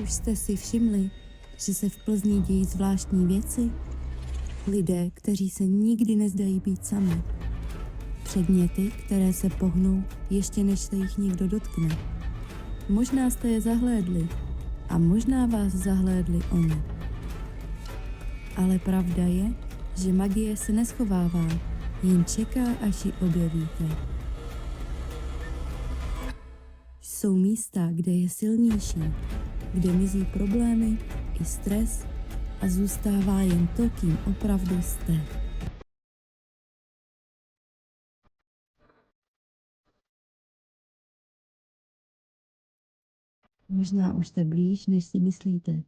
Už jste si všimli, že se v Plzni dějí zvláštní věci? Lidé, kteří se nikdy nezdají být sami. Předměty, které se pohnou, ještě než se jich někdo dotkne. Možná jste je zahlédli a možná vás zahlédli oni. Ale pravda je, že magie se neschovává, jen čeká, až ji objevíte. Jsou místa, kde je silnější, kde mizí problémy i stres a zůstává jen to, kým opravdu jste. Možná už jste blíž, než si myslíte.